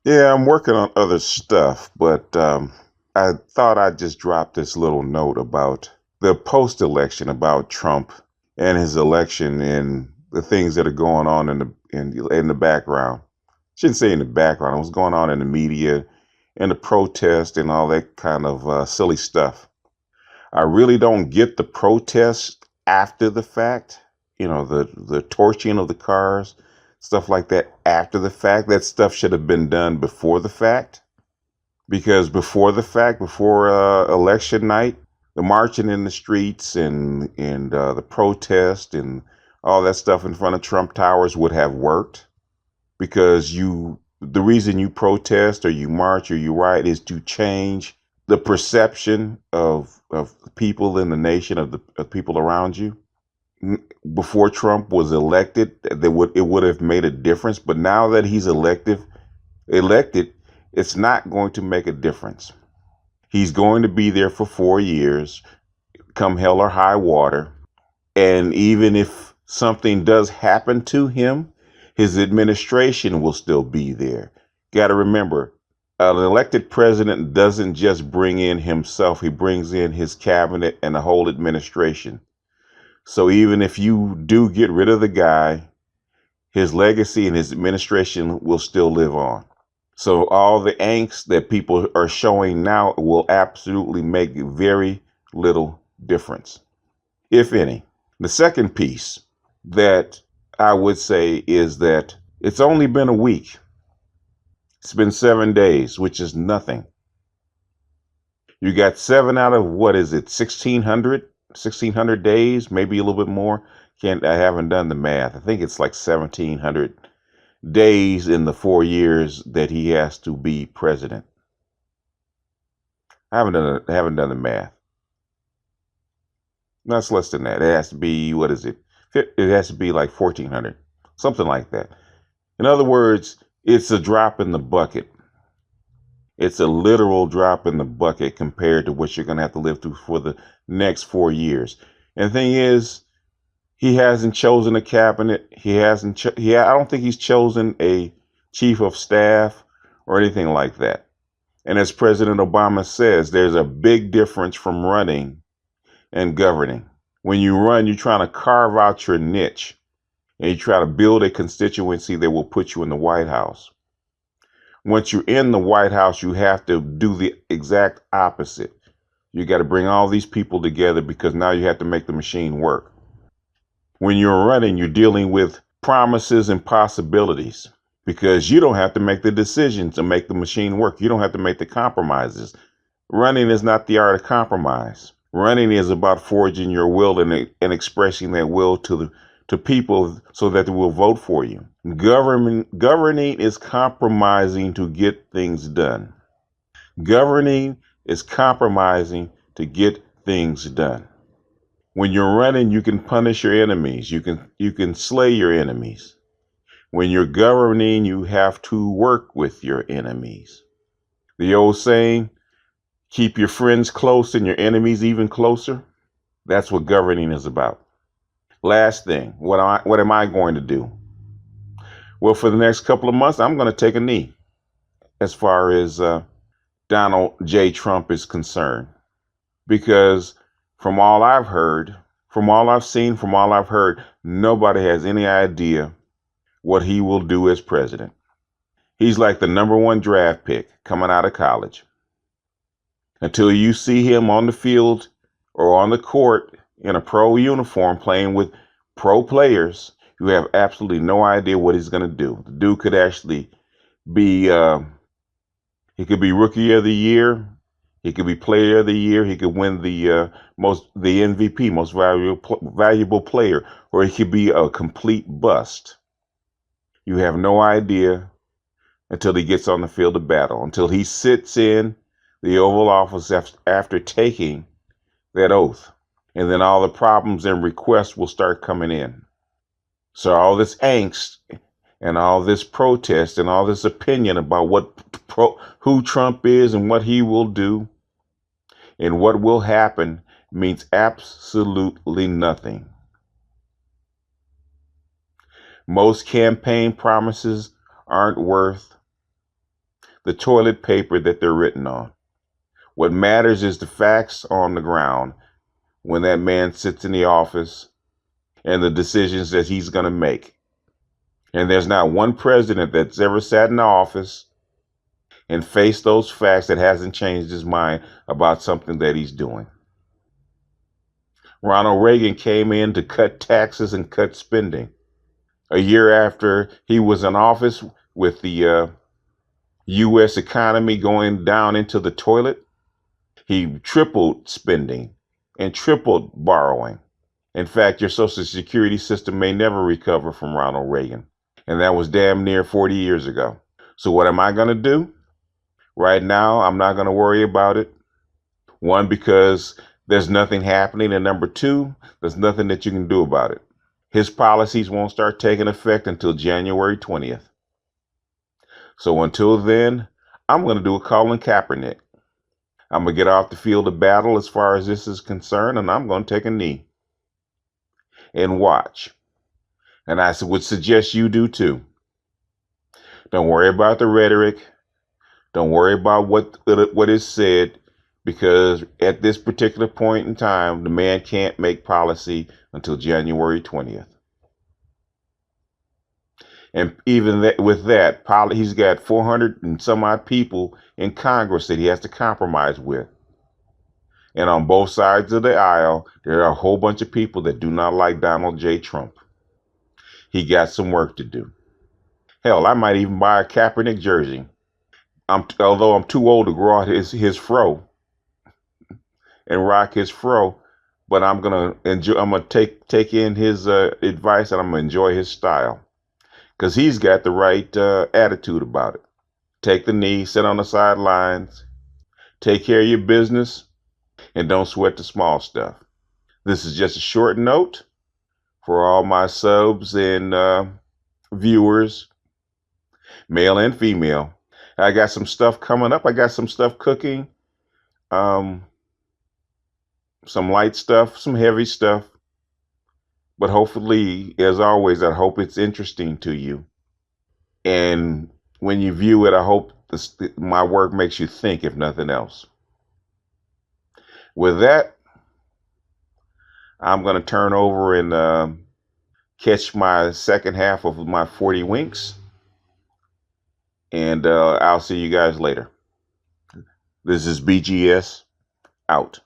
Yeah, I'm working on other stuff, but I thought I'd just drop this little note about the post-election, about Trump and his election and the things that are going on in the background. Shouldn't say in the background. What's going on in the media and the protest and all that kind of silly stuff. I really don't get the protest after the fact. The torching of the cars, stuff like that after the fact. That stuff should have been done before the fact, because before the fact, before election night, the marching in the streets and the protest and all that stuff in front of Trump Towers would have worked, because the reason you protest or you march or you riot is to change the perception of people in the nation, of people around you. Before Trump was elected, it would have made a difference, but now that he's elected, it's not going to make a difference. He's going to be there for 4 years, come hell or high water. And even if something does happen to him, his administration will still be there. Got to remember, an elected president doesn't just bring in himself, he brings in his cabinet and the whole administration. So even if you do get rid of the guy, his legacy and his administration will still live on. So all the angst that people are showing now will absolutely make very little difference, if any. The second piece that I would say is that it's only been a week. It's been 7 days, which is nothing. You got seven out of, what is it, 1,600 days, maybe a little bit more. I haven't done the math. I think it's like 1,700 days in the 4 years that he has to be president. I haven't done the math. No, it's less than that. It has to be, what is it? It has to be like 1,400, something like that. In other words, it's a drop in the bucket. It's a literal drop in the bucket compared to what you're going to have to live through for the next 4 years. And the thing is, he hasn't chosen a cabinet. He hasn't. I don't think he's chosen a chief of staff or anything like that. And as President Obama says, there's a big difference from running and governing. When you run, you're trying to carve out your niche and you try to build a constituency that will put you in the White House. Once you're in the White House, you have to do the exact opposite. You got to bring all these people together because now you have to make the machine work. When you're running, you're dealing with promises and possibilities because you don't have to make the decisions to make the machine work. You don't have to make the compromises. Running is not the art of compromise. Running is about forging your will and expressing that will to people so that they will vote for you. Governing is compromising to get things done. Governing is compromising to get things done. When you're running, you can punish your enemies. You can slay your enemies. When you're governing, you have to work with your enemies. The old saying, keep your friends close and your enemies even closer. That's what governing is about. Last thing, what am I going to do? Well, for the next couple of months, I'm going to take a knee as far as Donald J. Trump is concerned. Because from all I've heard, from all I've seen, from all I've heard, nobody has any idea what he will do as president. He's like the number one draft pick coming out of college. Until you see him on the field or on the court in a pro uniform playing with pro players, you have absolutely no idea what he's going to do. The dude could actually be, he could be rookie of the year. He could be player of the year. He could win the MVP, most valuable player, or he could be a complete bust. You have no idea until he gets on the field of battle, until he sits in the Oval Office after taking that oath. And then all the problems and requests will start coming in. So all this angst and all this protest and all this opinion about who Trump is and what he will do and what will happen means absolutely nothing. Most campaign promises aren't worth the toilet paper that they're written on. What matters is the facts on the ground when that man sits in the office and the decisions that he's going to make. And there's not one president that's ever sat in the office and faced those facts that hasn't changed his mind about something that he's doing. Ronald Reagan came in to cut taxes and cut spending. A year after he was in office, with the U.S. economy going down into the toilet, he tripled spending and tripled borrowing. In fact, your Social Security system may never recover from Ronald Reagan. And that was damn near 40 years ago. So what am I going to do? Right now, I'm not going to worry about it. One, because there's nothing happening. And number two, there's nothing that you can do about it. His policies won't start taking effect until January 20th. So until then, I'm going to do a Colin Kaepernick. I'm going to get off the field of battle as far as this is concerned, and I'm going to take a knee and watch. And I would suggest you do too. Don't worry about the rhetoric. Don't worry about what is said, because at this particular point in time, the man can't make policy until January 20th. And even with that, he's got 400 and some odd people in Congress that he has to compromise with. And on both sides of the aisle, there are a whole bunch of people that do not like Donald J. Trump. He got some work to do. Hell, I might even buy a Kaepernick jersey. Although I'm too old to grow out his fro and rock his fro, but I'm gonna enjoy. I'm gonna take in his advice, and I'm gonna enjoy his style, because he's got the right attitude about it. Take the knee, sit on the sidelines, take care of your business, and don't sweat the small stuff. This is just a short note for all my subs and viewers, male and female. I got some stuff coming up. I got some stuff cooking, some light stuff, some heavy stuff. But hopefully, as always, I hope it's interesting to you. And when you view it, I hope my work makes you think, if nothing else. With that, I'm going to turn over and catch my second half of my 40 winks. And I'll see you guys later. This is BGS out.